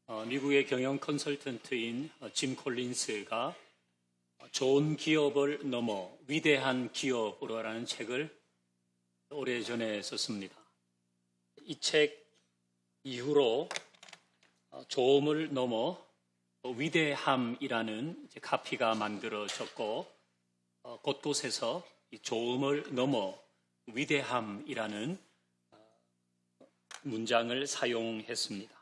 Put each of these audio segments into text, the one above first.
미국의 경영 컨설턴트인 짐 콜린스가 좋은 기업을 넘어 위대한 기업으로라는 책을 오래전에 썼습니다. 이 책 이후로 좋음을 넘어 위대함이라는 카피가 만들어졌고 곳곳에서 이 좋음을 넘어 위대함이라는 문장을 사용했습니다.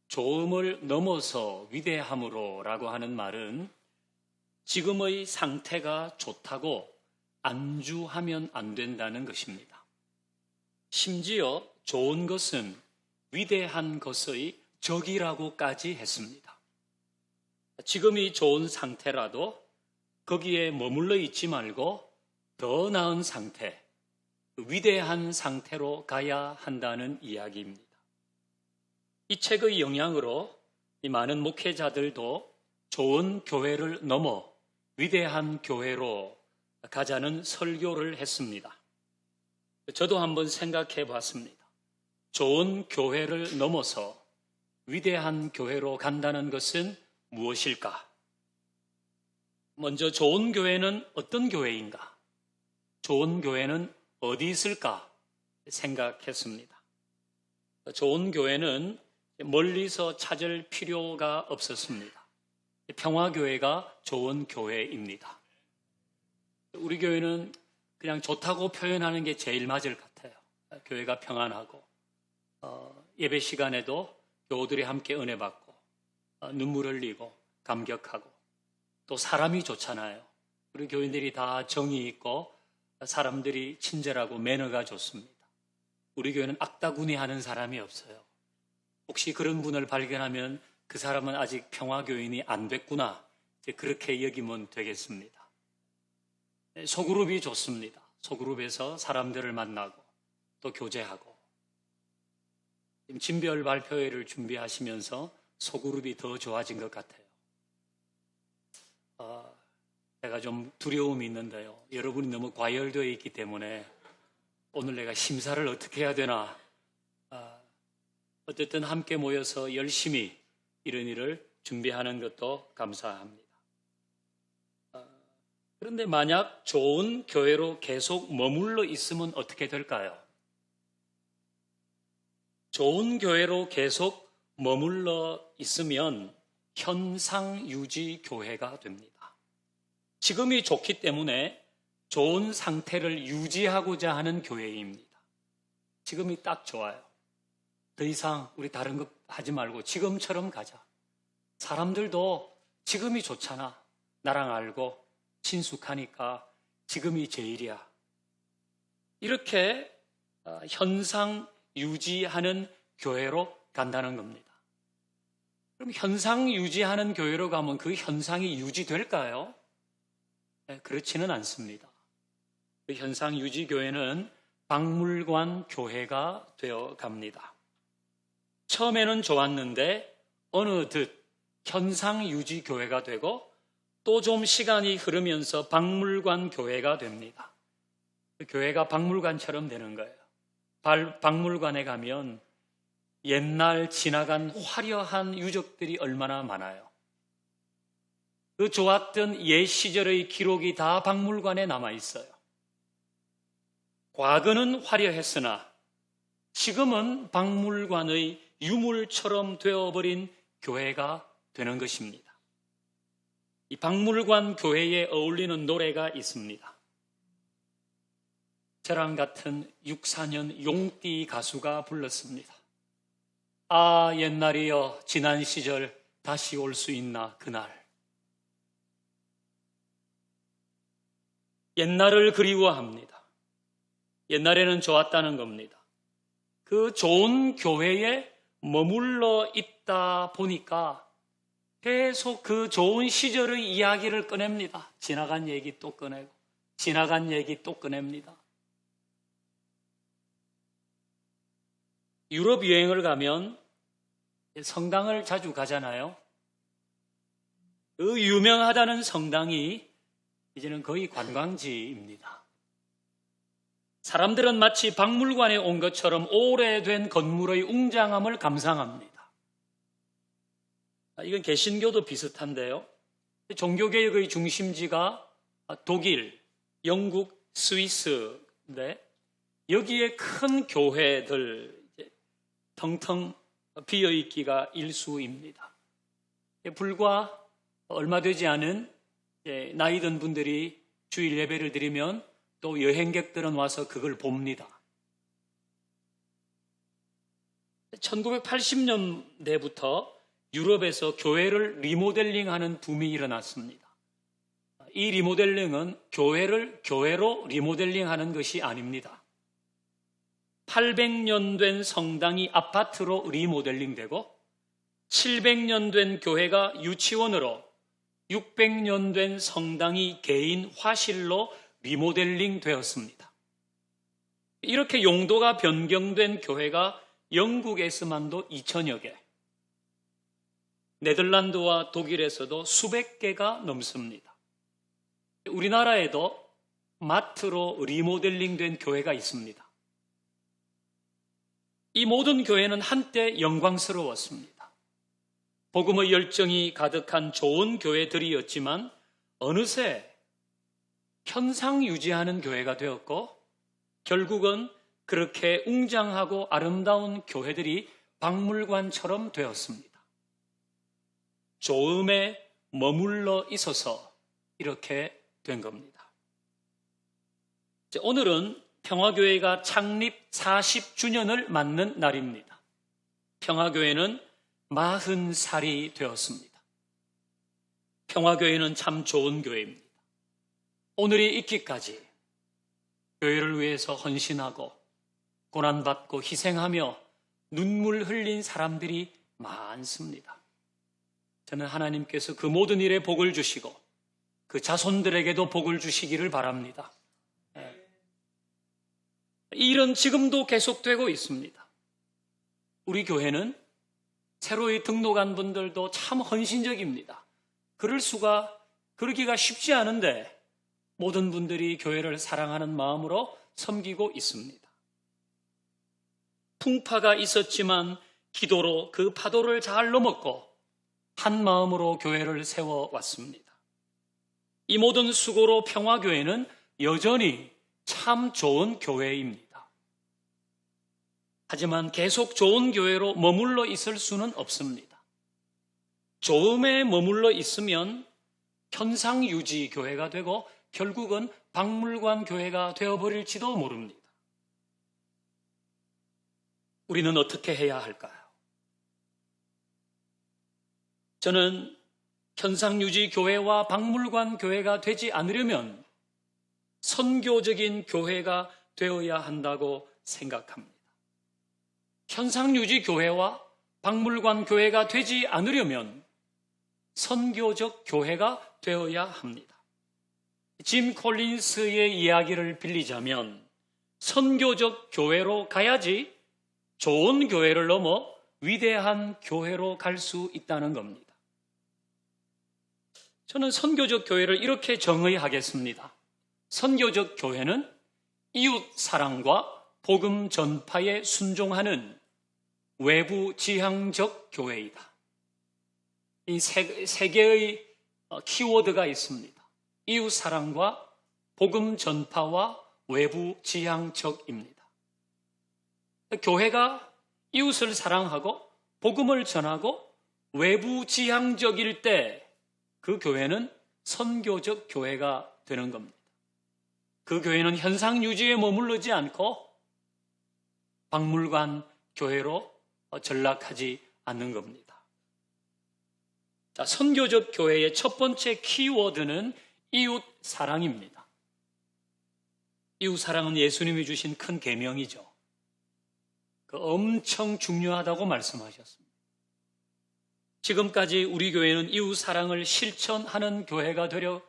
좋음을 넘어서 위대함으로라고 하는 말은 지금의 상태가 좋다고 안주하면 안 된다는 것입니다. 심지어 좋은 것은 위대한 것의 적이라고까지 했습니다. 지금이 좋은 상태라도 거기에 머물러 있지 말고 더 나은 상태, 위대한 상태로 가야 한다는 이야기입니다. 이 책의 영향으로 이 많은 목회자들도 좋은 교회를 넘어 위대한 교회로 가자는 설교를 했습니다. 저도 한번 생각해 봤습니다. 좋은 교회를 넘어서 위대한 교회로 간다는 것은 무엇일까? 먼저 좋은 교회는 어떤 교회인가? 좋은 교회는 어디 있을까? 생각했습니다. 좋은 교회는 멀리서 찾을 필요가 없었습니다. 평화교회가 좋은 교회입니다. 우리 교회는 그냥 좋다고 표현하는 게 제일 맞을 것 같아요. 교회가 평안하고 예배 시간에도 교우들이 함께 은혜 받고 눈물 흘리고 감격하고 또 사람이 좋잖아요. 우리 교인들이 다 정이 있고 사람들이 친절하고 매너가 좋습니다. 우리 교회는 악다구니 하는 사람이 없어요. 혹시 그런 분을 발견하면 그 사람은 아직 평화교인이 안 됐구나. 이제 그렇게 여기면 되겠습니다. 소그룹이 좋습니다. 소그룹에서 사람들을 만나고 또 교제하고. 진별 발표회를 준비하시면서 소그룹이 더 좋아진 것 같아요. 제가 좀 두려움이 있는데요. 여러분이 너무 과열되어 있기 때문에 오늘 내가 심사를 어떻게 해야 되나. 어쨌든 함께 모여서 열심히 이런 일을 준비하는 것도 감사합니다. 그런데 만약 좋은 교회로 계속 머물러 있으면 어떻게 될까요? 좋은 교회로 계속 머물러 있으면 현상유지 교회가 됩니다. 지금이 좋기 때문에 좋은 상태를 유지하고자 하는 교회입니다. 지금이 딱 좋아요. 더 이상 우리 다른 것 하지 말고 지금처럼 가자. 사람들도 지금이 좋잖아. 나랑 알고 친숙하니까 지금이 제일이야. 이렇게 현상 유지하는 교회로 간다는 겁니다. 그럼 현상 유지하는 교회로 가면 그 현상이 유지될까요? 네, 그렇지는 않습니다. 그 현상 유지 교회는 박물관 교회가 되어 갑니다. 처음에는 좋았는데 어느덧 현상 유지 교회가 되고 또 좀 시간이 흐르면서 박물관 교회가 됩니다. 그 교회가 박물관처럼 되는 거예요. 박물관에 가면 옛날 지나간 화려한 유적들이 얼마나 많아요. 그 좋았던 옛 시절의 기록이 다 박물관에 남아 있어요. 과거는 화려했으나 지금은 박물관의 유물처럼 되어버린 교회가 되는 것입니다. 이 박물관 교회에 어울리는 노래가 있습니다. 저랑 같은 64년 용띠 가수가 불렀습니다. 아, 옛날이여 지난 시절 다시 올 수 있나 그날. 옛날을 그리워합니다. 옛날에는 좋았다는 겁니다. 그 좋은 교회에 머물러 있다 보니까 계속 그 좋은 시절의 이야기를 꺼냅니다. 지나간 얘기 또 꺼내고 지나간 얘기 또 꺼냅니다. 유럽 여행을 가면 성당을 자주 가잖아요. 그 유명하다는 성당이 이제는 거의 관광지입니다. 사람들은 마치 박물관에 온 것처럼 오래된 건물의 웅장함을 감상합니다. 이건 개신교도 비슷한데요. 종교개혁의 중심지가 독일, 영국, 스위스인데 여기에 큰 교회들 텅텅 비어있기가 일수입니다. 불과 얼마 되지 않은 나이 든 분들이 주일 예배를 드리면 또 여행객들은 와서 그걸 봅니다. 1980년대부터 유럽에서 교회를 리모델링하는 붐이 일어났습니다. 이 리모델링은 교회를 교회로 리모델링하는 것이 아닙니다. 800년 된 성당이 아파트로 리모델링되고 700년 된 교회가 유치원으로 600년 된 성당이 개인 화실로 리모델링 되었습니다. 이렇게 용도가 변경된 교회가 영국에서만도 2000여 개, 네덜란드와 독일에서도 수백 개가 넘습니다. 우리나라에도 마트로 리모델링 된 교회가 있습니다. 이 모든 교회는 한때 영광스러웠습니다. 복음의 열정이 가득한 좋은 교회들이었지만 어느새 현상 유지하는 교회가 되었고 결국은 그렇게 웅장하고 아름다운 교회들이 박물관처럼 되었습니다. 좋음에 머물러 있어서 이렇게 된 겁니다. 오늘은 평화교회가 창립 40주년을 맞는 날입니다. 평화교회는 40살이 되었습니다. 평화교회는 참 좋은 교회입니다. 오늘이 있기까지 교회를 위해서 헌신하고 고난받고 희생하며 눈물 흘린 사람들이 많습니다. 저는 하나님께서 그 모든 일에 복을 주시고 그 자손들에게도 복을 주시기를 바랍니다. 이 일은 지금도 계속되고 있습니다. 우리 교회는 새로이 등록한 분들도 참 헌신적입니다. 그러기가 쉽지 않은데 모든 분들이 교회를 사랑하는 마음으로 섬기고 있습니다. 풍파가 있었지만 기도로 그 파도를 잘 넘었고 한 마음으로 교회를 세워왔습니다. 이 모든 수고로 평화교회는 여전히 참 좋은 교회입니다. 하지만 계속 좋은 교회로 머물러 있을 수는 없습니다. 좋음에 머물러 있으면 현상유지 교회가 되고 결국은 박물관 교회가 되어버릴지도 모릅니다. 우리는 어떻게 해야 할까요? 저는 현상유지 교회와 박물관 교회가 되지 않으려면 선교적인 교회가 되어야 한다고 생각합니다. 현상유지 교회와 박물관 교회가 되지 않으려면 선교적 교회가 되어야 합니다. 짐 콜린스의 이야기를 빌리자면 선교적 교회로 가야지 좋은 교회를 넘어 위대한 교회로 갈 수 있다는 겁니다. 저는 선교적 교회를 이렇게 정의하겠습니다. 선교적 교회는 이웃 사랑과 복음 전파에 순종하는 외부 지향적 교회이다. 이 세 개의 키워드가 있습니다. 이웃 사랑과 복음 전파와 외부 지향적입니다. 교회가 이웃을 사랑하고 복음을 전하고 외부 지향적일 때 그 교회는 선교적 교회가 되는 겁니다. 그 교회는 현상 유지에 머무르지 않고 박물관 교회로 전락하지 않는 겁니다. 자, 선교적 교회의 첫 번째 키워드는 이웃 사랑입니다. 이웃 사랑은 예수님이 주신 큰 계명이죠. 엄청 중요하다고 말씀하셨습니다. 지금까지 우리 교회는 이웃 사랑을 실천하는 교회가 되려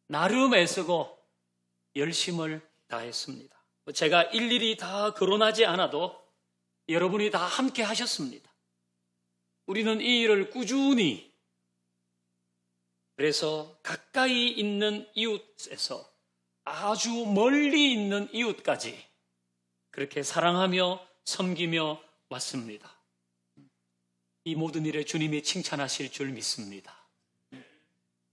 나름 애쓰고 열심을 다했습니다. 제가 일일이 다 거론하지 않아도 여러분이 다 함께 하셨습니다. 우리는 이 일을 꾸준히, 그래서 가까이 있는 이웃에서 아주 멀리 있는 이웃까지 그렇게 사랑하며 섬기며 왔습니다. 이 모든 일에 주님이 칭찬하실 줄 믿습니다.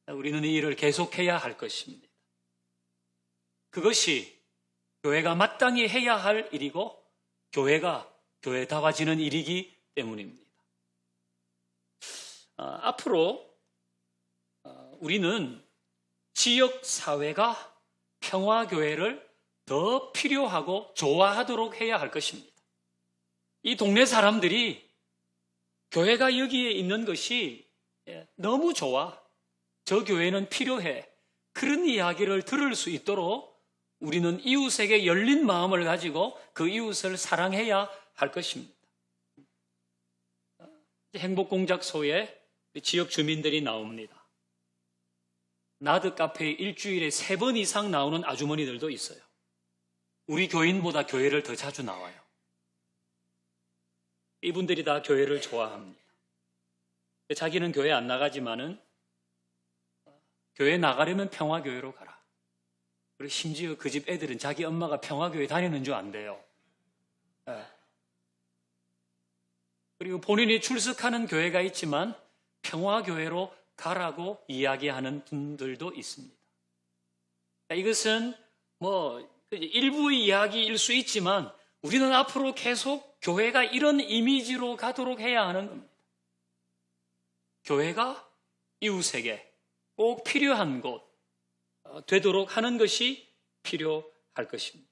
우리는 이 일을 계속해야 할 것입니다. 그것이 교회가 마땅히 해야 할 일이고 교회가 교회다워지는 일이기 때문입니다. 앞으로 우리는 지역사회가 평화교회를 더 필요하고 좋아하도록 해야 할 것입니다. 이 동네 사람들이 교회가 여기에 있는 것이 너무 좋아, 저 교회는 필요해, 그런 이야기를 들을 수 있도록 우리는 이웃에게 열린 마음을 가지고 그 이웃을 사랑해야 할 것입니다. 행복공작소에 지역 주민들이 나옵니다. 나드 카페에 일주일에 3번 이상 나오는 아주머니들도 있어요. 우리 교인보다 교회를 더 자주 나와요. 이분들이 다 교회를 좋아합니다. 자기는 교회 안 나가지만은 교회 나가려면 평화교회로 가라. 그리고 심지어 그 집 애들은 자기 엄마가 평화교회 다니는 줄 안대요. 그리고 본인이 출석하는 교회가 있지만 평화교회로 가라고 이야기하는 분들도 있습니다. 이것은 일부의 이야기일 수 있지만 우리는 앞으로 계속 교회가 이런 이미지로 가도록 해야 하는 겁니다. 교회가 이웃에게 꼭 필요한 곳 되도록 하는 것이 필요할 것입니다.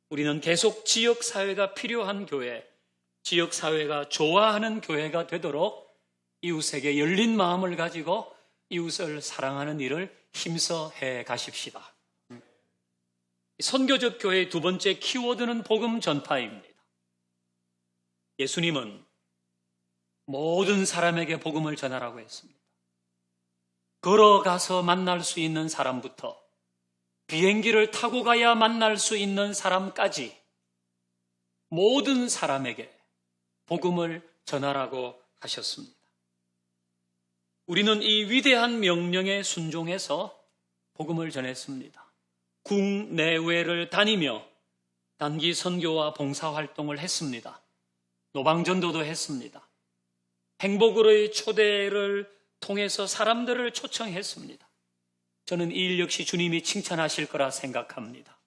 우리는 계속 지역사회가 필요한 교회, 지역사회가 좋아하는 교회가 되도록 이웃에게 열린 마음을 가지고 이웃을 사랑하는 일을 힘써 해 가십시다. 선교적 교회의 두 번째 키워드는 복음 전파입니다. 예수님은 모든 사람에게 복음을 전하라고 했습니다. 걸어가서 만날 수 있는 사람부터 비행기를 타고 가야 만날 수 있는 사람까지 모든 사람에게 복음을 전하라고 하셨습니다. 우리는 이 위대한 명령에 순종해서 복음을 전했습니다. 국내외를 다니며 단기 선교와 봉사활동을 했습니다. 노방전도도 했습니다. 행복으로의 초대를 통해서 사람들을 초청했습니다. 저는 이 일 역시 주님이 칭찬하실 거라 생각합니다.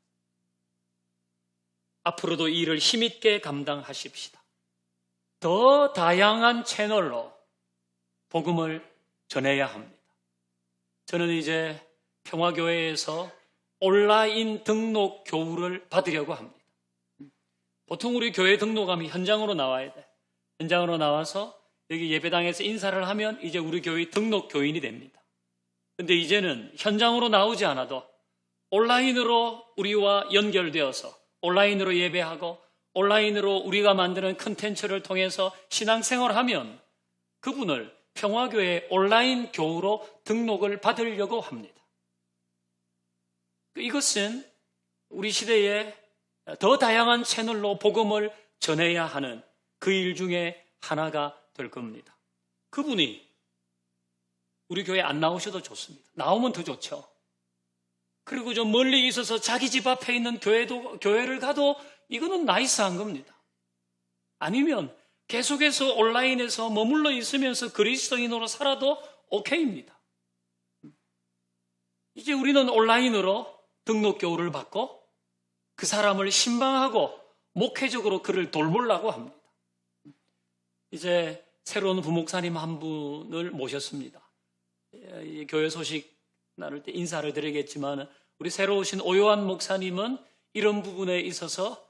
앞으로도 이 일을 힘있게 감당하십시다. 더 다양한 채널로 복음을 전해야 합니다. 저는 이제 평화교회에서 온라인 등록 교우를 받으려고 합니다. 보통 우리 교회 등록하면 현장으로 나와야 돼. 현장으로 나와서 여기 예배당에서 인사를 하면 이제 우리 교회 등록 교인이 됩니다. 근데 이제는 현장으로 나오지 않아도 온라인으로 우리와 연결되어서 온라인으로 예배하고 온라인으로 우리가 만드는 컨텐츠를 통해서 신앙생활하면 그분을 평화교회 온라인 교우로 등록을 받으려고 합니다. 이것은 우리 시대에 더 다양한 채널로 복음을 전해야 하는 그 일 중에 하나가 될 겁니다. 그분이 우리 교회 안 나오셔도 좋습니다. 나오면 더 좋죠. 그리고 좀 멀리 있어서 자기 집 앞에 있는 교회를 가도 이거는 나이스한 겁니다. 아니면 계속해서 온라인에서 머물러 있으면서 그리스도인으로 살아도 오케이입니다. 이제 우리는 온라인으로 등록 교우를 받고 그 사람을 신방하고 목회적으로 그를 돌보려고 합니다. 이제 새로운 부목사님 한 분을 모셨습니다. 교회 소식 나눌 때 인사를 드리겠지만 우리 새로 오신 오요한 목사님은 이런 부분에 있어서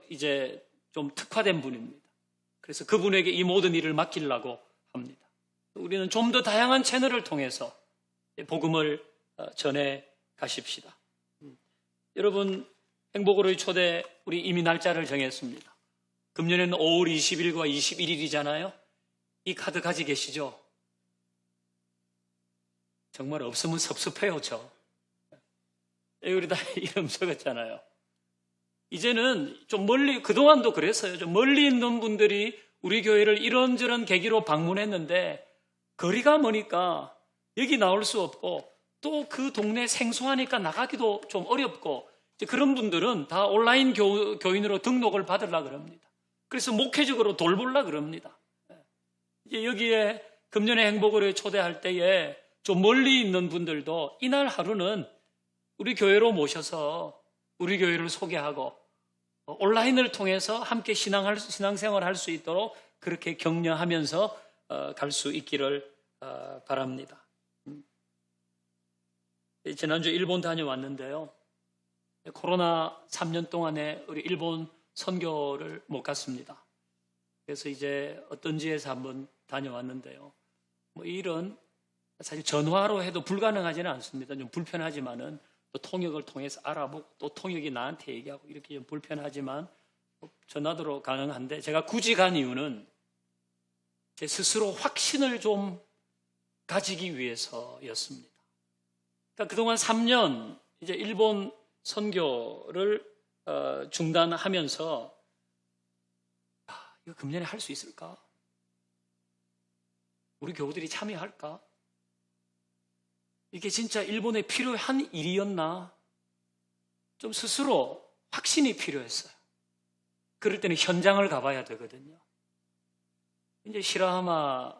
이제 좀 특화된 분입니다. 그래서 그분에게 이 모든 일을 맡기려고 합니다. 우리는 좀 더 다양한 채널을 통해서 복음을 전해 가십시다. 여러분, 행복으로의 초대 우리 이미 날짜를 정했습니다. 금년에는 5월 20일과 21일이잖아요. 이 카드 가지고 계시죠? 정말 없으면 섭섭해요, 저. 우리 다 이름 적었잖아요. 이제는 좀 멀리, 그동안도 그랬어요. 좀 멀리 있는 분들이 우리 교회를 이런저런 계기로 방문했는데 거리가 머니까 여기 나올 수 없고 또 그 동네 생소하니까 나가기도 좀 어렵고 그런 분들은 다 온라인 교인으로 등록을 받으려고 그럽니다. 그래서 목회적으로 돌보려고 그럽니다. 이제 여기에 금년의 행복을 초대할 때에 좀 멀리 있는 분들도 이날 하루는 우리 교회로 모셔서 우리 교회를 소개하고 온라인을 통해서 함께 신앙생활 할 수 있도록 그렇게 격려하면서 갈 수 있기를 바랍니다. 지난주 일본 다녀왔는데요. 코로나 3년 동안에 우리 일본 선교를 못 갔습니다. 그래서 이제 어떤 지에서 한번 다녀왔는데요. 뭐 이런 사실 전화로 해도 불가능하지는 않습니다. 좀 불편하지만은 또 통역을 통해서 알아보고 또 통역이 나한테 얘기하고 이렇게 좀 불편하지만 전화로 가능한데 제가 굳이 간 이유는 제 스스로 확신을 좀 가지기 위해서였습니다. 그러니까 그동안 3년 이제 일본 선교를 중단하면서 이거 금년에 할 수 있을까? 우리 교우들이 참여할까? 이게 진짜 일본에 필요한 일이었나? 좀 스스로 확신이 필요했어요. 그럴 때는 현장을 가봐야 되거든요. 이제 시라하마로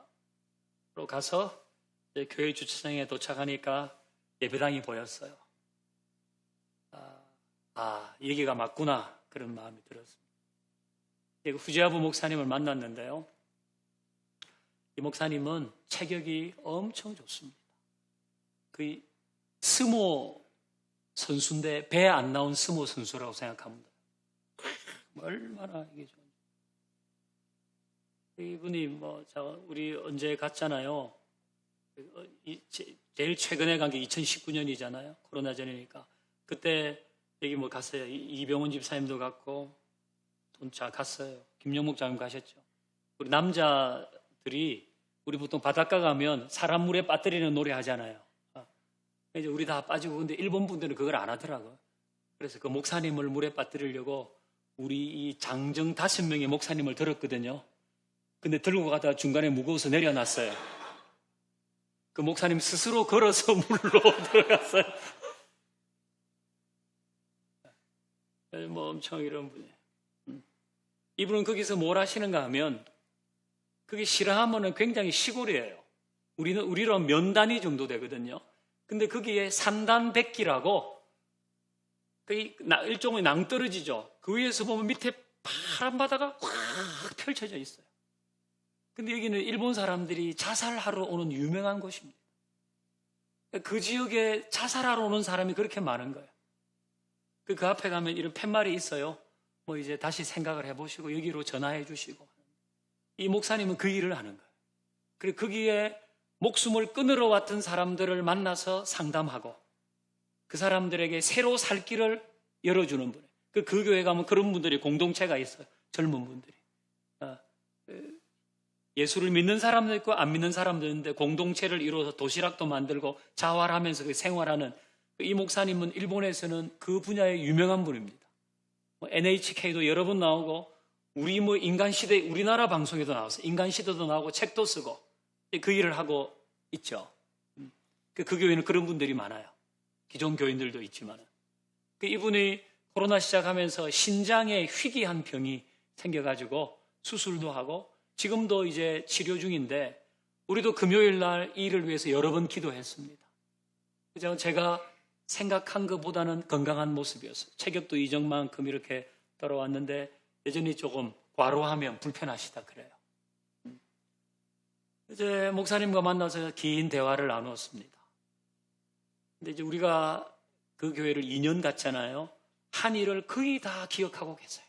가서 이제 교회 주차장에 도착하니까 예배당이 보였어요. 여기가 맞구나 그런 마음이 들었습니다. 후지아부 목사님을 만났는데요. 이 목사님은 체격이 엄청 좋습니다. 그 스모 선수인데 배 안 나온 스모 선수라고 생각합니다. 얼마나 이게 좋은지. 이분이 우리 언제 갔잖아요. 제일 최근에 간 게 2019년이잖아요. 코로나 전이니까. 그때 여기 갔어요. 이병헌 집사님도 갔고, 돈차 갔어요. 김영목 장님 가셨죠. 우리 남자들이 우리 보통 바닷가 가면 사람 물에 빠뜨리는 노래 하잖아요. 이제 우리 다 빠지고, 근데 일본 분들은 그걸 안 하더라고요. 그래서 그 목사님을 물에 빠뜨리려고 우리 이 장정 5명의 목사님을 들었거든요. 근데 들고 가다가 중간에 무거워서 내려놨어요. 그 목사님 스스로 걸어서 물로 들어갔어요. 엄청 이런 분이에요. 이분은 거기서 뭘 하시는가 하면, 그게 시라하면은 굉장히 시골이에요. 우리로 면 단위 정도 되거든요. 근데 거기에 산단백기라고, 일종의 낭떠러지죠. 그 위에서 보면 밑에 파란 바다가 확 펼쳐져 있어요. 근데 여기는 일본 사람들이 자살하러 오는 유명한 곳입니다. 그 지역에 자살하러 오는 사람이 그렇게 많은 거예요. 그 앞에 가면 이런 팻말이 있어요. 이제 다시 생각을 해보시고 여기로 전화해 주시고. 이 목사님은 그 일을 하는 거예요. 그리고 거기에 목숨을 끊으러 왔던 사람들을 만나서 상담하고 그 사람들에게 새로 살 길을 열어주는 분이에요. 그 교회 가면 그런 분들이 공동체가 있어요. 젊은 분들이. 예수를 믿는 사람도 있고 안 믿는 사람도 있는데 공동체를 이루어서 도시락도 만들고 자활하면서 생활하는 이 목사님은 일본에서는 그 분야의 유명한 분입니다. NHK도 여러 번 나오고 우리 인간시대 우리나라 방송에도 나와서 인간시대도 나오고 책도 쓰고 그 일을 하고 있죠. 그 교회는 그런 분들이 많아요. 기존 교인들도 있지만 이분이 코로나 시작하면서 신장에 희귀한 병이 생겨가지고 수술도 하고 지금도 이제 치료 중인데 우리도 금요일 날 이 일을 위해서 여러 번 기도했습니다. 제가 생각한 것보다는 건강한 모습이었어요. 체격도 이전만큼 이렇게 떨어왔는데 여전히 조금 과로하면 불편하시다 그래요. 이제 목사님과 만나서 긴 대화를 나누었습니다. 근데 이제 우리가 그 교회를 2년 갔잖아요. 한 일을 거의 다 기억하고 계세요.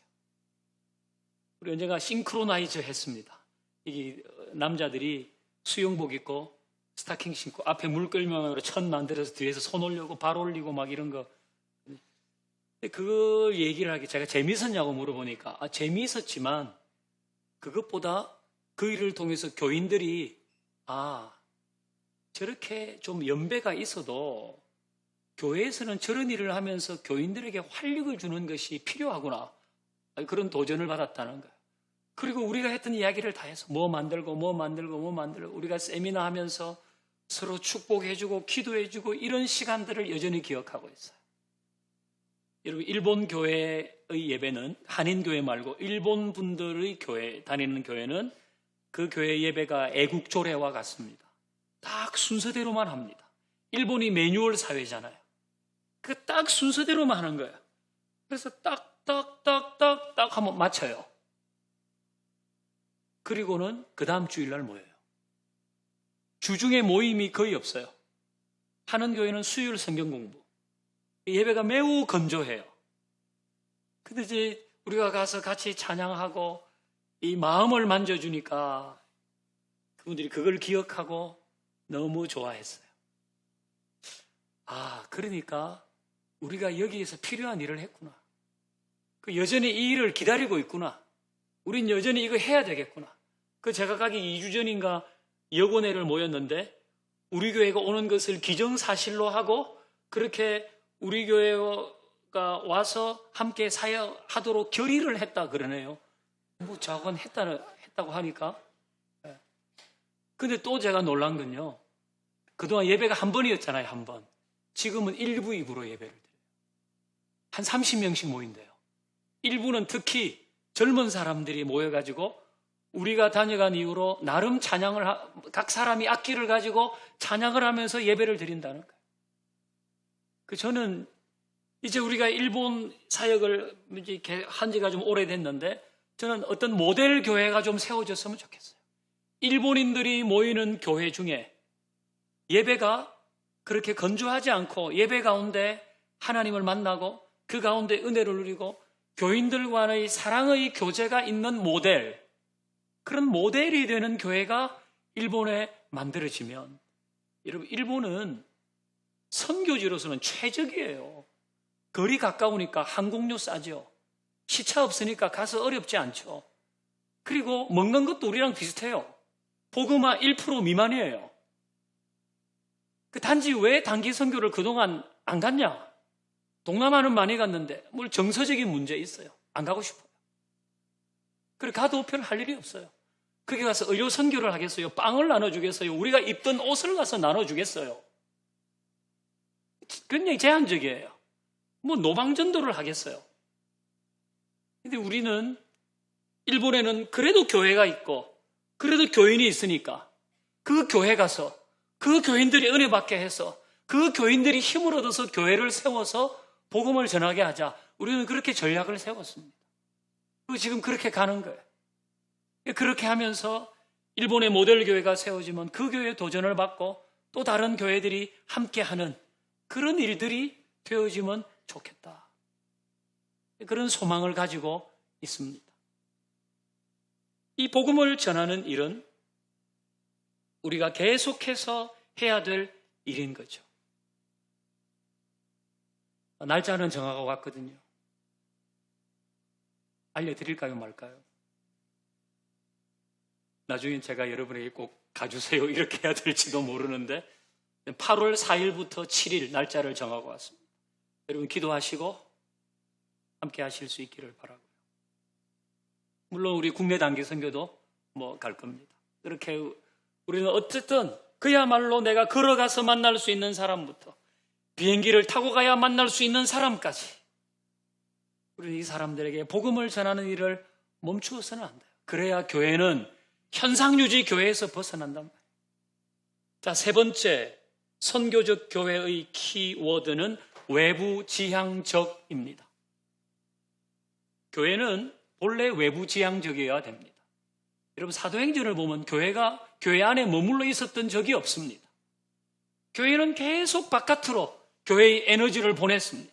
우리 언젠가 싱크로나이즈 했습니다. 이 남자들이 수영복 입고 스타킹 신고 앞에 물끌면으로 천 만들어서 뒤에서 손 올리고 발 올리고 막 이런 거. 그 얘기를 하기 제가 재미있었냐고 물어보니까 재미있었지만 그것보다 그 일을 통해서 교인들이 저렇게 좀 연배가 있어도 교회에서는 저런 일을 하면서 교인들에게 활력을 주는 것이 필요하구나. 그런 도전을 받았다는 거예요. 그리고 우리가 했던 이야기를 다 해서 뭐 만들고 우리가 세미나 하면서 서로 축복해주고 기도해주고 이런 시간들을 여전히 기억하고 있어요. 여러분 일본 교회의 예배는 한인 교회 말고 일본 분들의 교회 다니는 교회는 그 교회 예배가 애국조례와 같습니다. 딱 순서대로만 합니다. 일본이 매뉴얼 사회잖아요. 그 딱 순서대로만 하는 거예요. 그래서 딱 하면 맞춰요. 그리고는 그 다음 주일날 모여요. 주중에 모임이 거의 없어요. 하는 교회는 수요일 성경 공부. 예배가 매우 건조해요. 근데 이제 우리가 가서 같이 찬양하고 이 마음을 만져주니까 그분들이 그걸 기억하고 너무 좋아했어요. 그러니까 우리가 여기에서 필요한 일을 했구나. 여전히 이 일을 기다리고 있구나. 우린 여전히 이거 해야 되겠구나. 제가 가기 2주 전인가 여고내를 모였는데 우리 교회가 오는 것을 기정사실로 하고 그렇게 우리 교회가 와서 함께 사역하도록 결의를 했다 그러네요. 저건 했다고 하니까. 근데 또 제가 놀란 건요. 그동안 예배가 한 번이었잖아요, 한 번. 지금은 1부, 2부로 예배를 드려요. 한 30명씩 모인대요. 1부는 특히 젊은 사람들이 모여가지고 우리가 다녀간 이후로 나름 찬양을, 각 사람이 악기를 가지고 찬양을 하면서 예배를 드린다는 거예요. 저는 이제 우리가 일본 사역을 한 지가 좀 오래됐는데 저는 어떤 모델 교회가 좀 세워졌으면 좋겠어요. 일본인들이 모이는 교회 중에 예배가 그렇게 건조하지 않고 예배 가운데 하나님을 만나고 그 가운데 은혜를 누리고 교인들과의 사랑의 교제가 있는 모델, 그런 모델이 되는 교회가 일본에 만들어지면, 여러분, 일본은 선교지로서는 최적이에요. 거리 가까우니까 항공료 싸죠. 시차 없으니까 가서 어렵지 않죠. 그리고 먹는 것도 우리랑 비슷해요. 복음화 1% 미만이에요. 단지 왜 단기 선교를 그동안 안 갔냐? 동남아는 많이 갔는데 뭘 정서적인 문제 있어요. 안 가고 싶어요. 그래 가도 별 할 일이 없어요. 거기 가서 의료 선교를 하겠어요? 빵을 나눠주겠어요? 우리가 입던 옷을 가서 나눠주겠어요? 굉장히 제한적이에요. 노방전도를 하겠어요. 근데 우리는 일본에는 그래도 교회가 있고 그래도 교인이 있으니까 그 교회 가서 그 교인들이 은혜 받게 해서 그 교인들이 힘을 얻어서 교회를 세워서 복음을 전하게 하자. 우리는 그렇게 전략을 세웠습니다. 그리고 지금 그렇게 가는 거예요. 그렇게 하면서 일본의 모델 교회가 세워지면 그 교회에 도전을 받고 또 다른 교회들이 함께하는 그런 일들이 되어지면 좋겠다. 그런 소망을 가지고 있습니다. 이 복음을 전하는 일은 우리가 계속해서 해야 될 일인 거죠. 날짜는 정하고 왔거든요. 알려드릴까요, 말까요? 나중에 제가 여러분에게 꼭 가주세요 이렇게 해야 될지도 모르는데 8월 4일부터 7일 날짜를 정하고 왔습니다. 여러분 기도하시고 함께 하실 수 있기를 바라고요. 물론 우리 국내 단기 선교도 갈 겁니다. 그렇게 우리는 어쨌든 그야말로 내가 걸어가서 만날 수 있는 사람부터 비행기를 타고 가야 만날 수 있는 사람까지 우리 이 사람들에게 복음을 전하는 일을 멈추어서는 안 돼요. 그래야 교회는 현상유지 교회에서 벗어난단 말이에요. 자, 세 번째 선교적 교회의 키워드는 외부 지향적입니다. 교회는 본래 외부 지향적이어야 됩니다. 여러분 사도행전을 보면 교회가 교회 안에 머물러 있었던 적이 없습니다. 교회는 계속 바깥으로 교회의 에너지를 보냈습니다.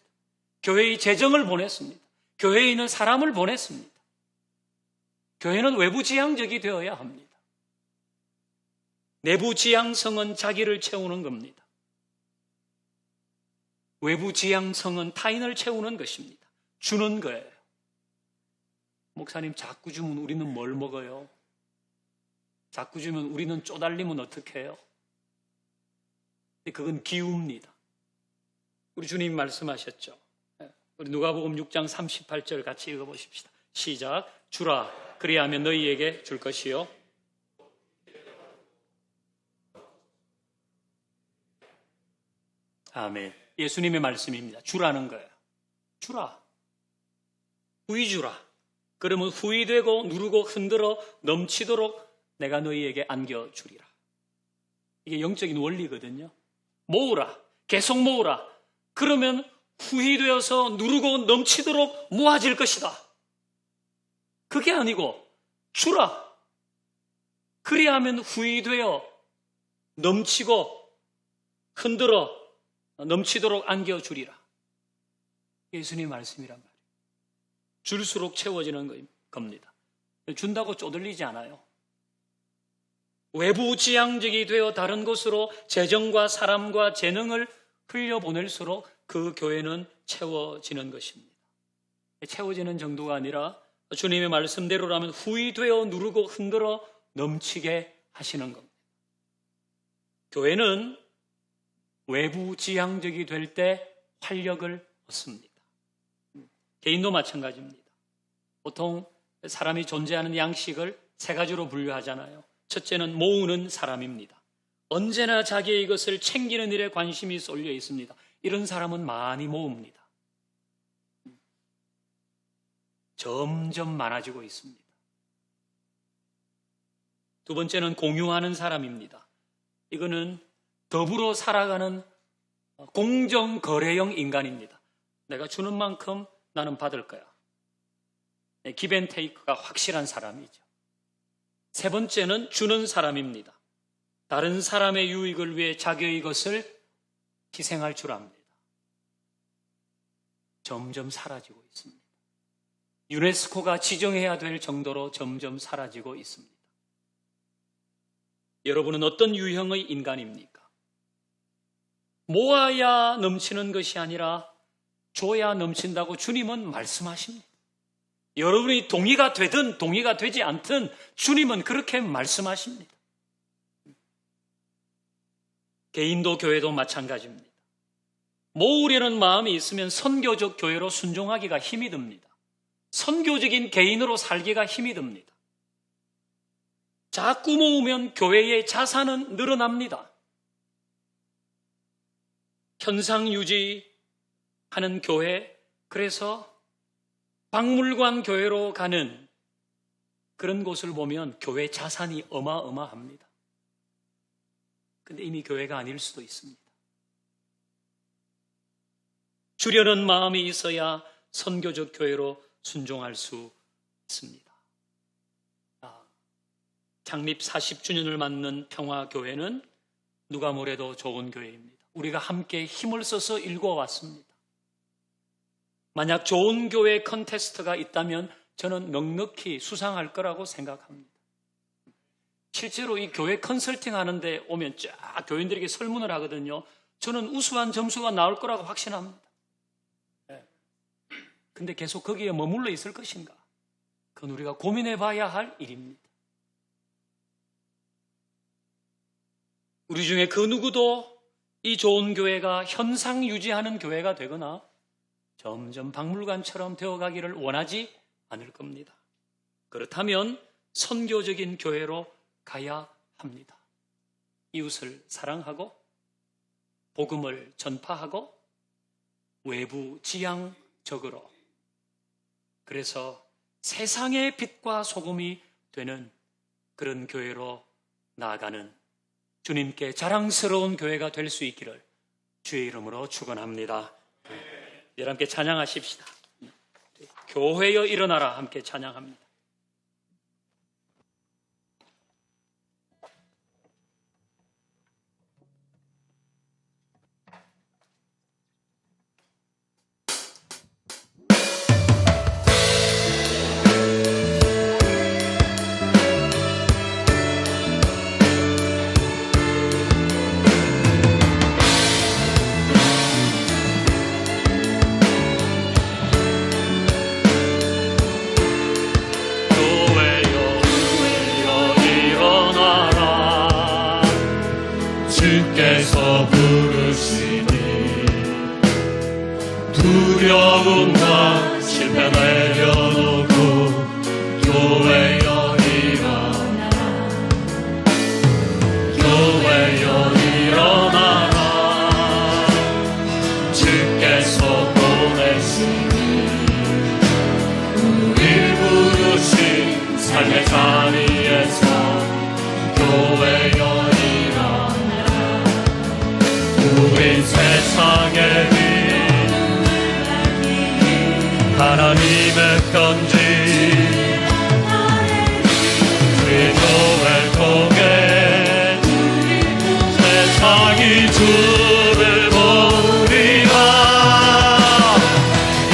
교회의 재정을 보냈습니다. 교회에 있는 사람을 보냈습니다. 교회는 외부 지향적이 되어야 합니다. 내부 지향성은 자기를 채우는 겁니다. 외부 지향성은 타인을 채우는 것입니다. 주는 거예요. 목사님 자꾸 주면 우리는 뭘 먹어요? 자꾸 주면 우리는 쪼달리면 어떻게 해요? 그건 기우입니다. 우리 주님 말씀하셨죠. 우리 누가복음 6장 38절 같이 읽어보십시다. 시작. 주라 그리하면 너희에게 줄 것이요. 아멘. 예수님의 말씀입니다. 주라는 거예요. 주라. 후이 주라. 그러면 후이 되고 누르고 흔들어 넘치도록 내가 너희에게 안겨주리라. 이게 영적인 원리거든요. 모으라. 계속 모으라. 그러면 후히되어서 누르고 넘치도록 모아질 것이다. 그게 아니고 주라. 그리하면 후히되어 넘치고 흔들어 넘치도록 안겨주리라. 예수님 말씀이란 말이에요. 줄수록 채워지는 겁니다. 준다고 쪼들리지 않아요. 외부 지향적이 되어 다른 곳으로 재정과 사람과 재능을 흘려보낼수록 그 교회는 채워지는 것입니다. 채워지는 정도가 아니라 주님의 말씀대로라면 후히되어 누르고 흔들어 넘치게 하시는 겁니다. 교회는 외부 지향적이 될 때 활력을 얻습니다. 개인도 마찬가지입니다. 보통 사람이 존재하는 양식을 세 가지로 분류하잖아요. 첫째는 모으는 사람입니다. 언제나 자기의 것을 챙기는 일에 관심이 쏠려 있습니다. 이런 사람은 많이 모읍니다. 점점 많아지고 있습니다. 두 번째는 공유하는 사람입니다. 이거는 더불어 살아가는 공정거래형 인간입니다. 내가 주는 만큼 나는 받을 거야. 기브앤테이크가 확실한 사람이죠. 세 번째는 주는 사람입니다. 다른 사람의 유익을 위해 자기의 것을 희생할 줄 압니다. 점점 사라지고 있습니다. 유네스코가 지정해야 될 정도로 점점 사라지고 있습니다. 여러분은 어떤 유형의 인간입니까? 모아야 넘치는 것이 아니라 줘야 넘친다고 주님은 말씀하십니다. 여러분이 동의가 되든 동의가 되지 않든 주님은 그렇게 말씀하십니다. 개인도 교회도 마찬가지입니다. 모으려는 마음이 있으면 선교적 교회로 순종하기가 힘이 듭니다. 선교적인 개인으로 살기가 힘이 듭니다. 자꾸 모으면 교회의 자산은 늘어납니다. 현상 유지하는 교회, 그래서 박물관 교회로 가는 그런 곳을 보면 교회 자산이 어마어마합니다. 근데 이미 교회가 아닐 수도 있습니다. 주려는 마음이 있어야 선교적 교회로 순종할 수 있습니다. 창립 40주년을 맞는 평화교회는 누가 뭐래도 좋은 교회입니다. 우리가 함께 힘을 써서 일궈왔습니다. 만약 좋은 교회 컨테스트가 있다면 저는 넉넉히 수상할 거라고 생각합니다. 실제로 이 교회 컨설팅 하는데 오면 쫙 교인들에게 설문을 하거든요. 저는 우수한 점수가 나올 거라고 확신합니다. 근데 계속 거기에 머물러 있을 것인가? 그건 우리가 고민해 봐야 할 일입니다. 우리 중에 그 누구도 이 좋은 교회가 현상 유지하는 교회가 되거나 점점 박물관처럼 되어가기를 원하지 않을 겁니다. 그렇다면 선교적인 교회로 가야 합니다. 이웃을 사랑하고 복음을 전파하고 외부 지향적으로, 그래서 세상의 빛과 소금이 되는 그런 교회로 나아가는 주님께 자랑스러운 교회가 될 수 있기를 주의 이름으로 축원합니다. 여러분 함께 찬양하십시다. 교회여 일어나라 함께 찬양합니다. 주께서 부르시니 두려움과 실패 내려놓고 교회여 일어나라, 교회여 일어나라. 주께서 보내시니 우릴 부르신 삶의 자리에서 세상에 빛 하나님의 편지 우리 교회를 통해 세상이 주를 보리라.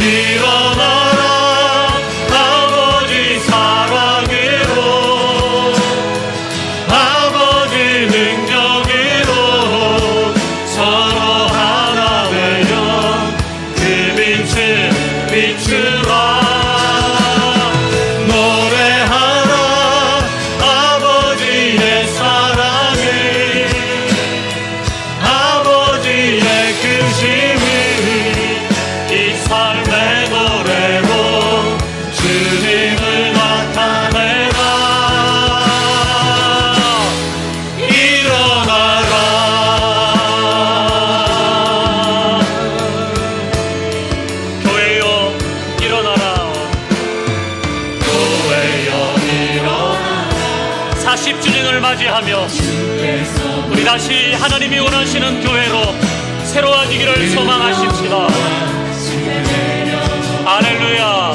일어나라 아버지 사랑으로 아버지 능력으로 서로 하나 되어 그 빛을 비추라. 노래하라 아버지의 사랑을 아버지의 크심을 이 삶의 노래로 주님을 나타내라. 일어나라 교회여 일어나라. 교회여 일어나라. 40주년을 맞이하며 우리 다시 하나님이 원하시는 교회로 새로워지기를 소망하십시다. 할렐루야.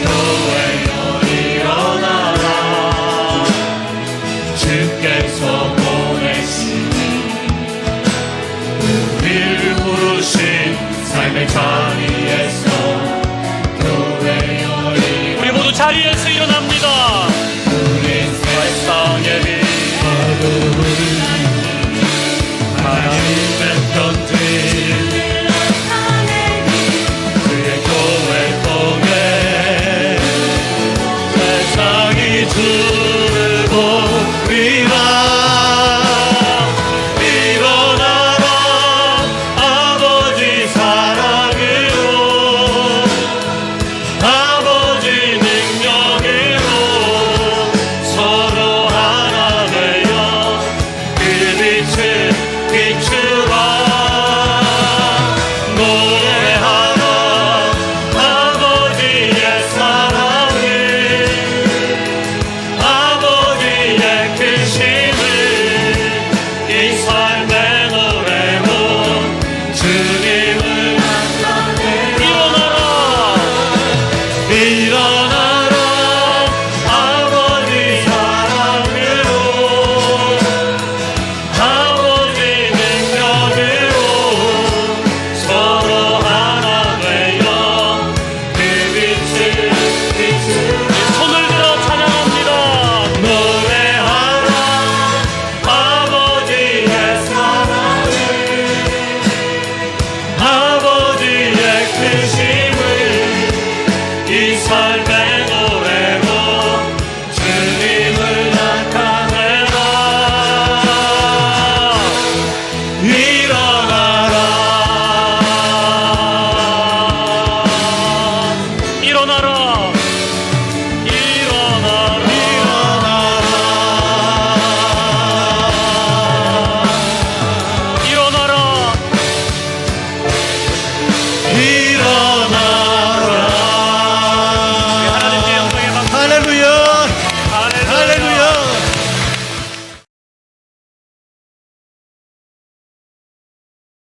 교회여 일어나라. 주께서 보내시니 우리를 부르신 삶의 자리에서 교회여 우리 모두 자리에서 일어나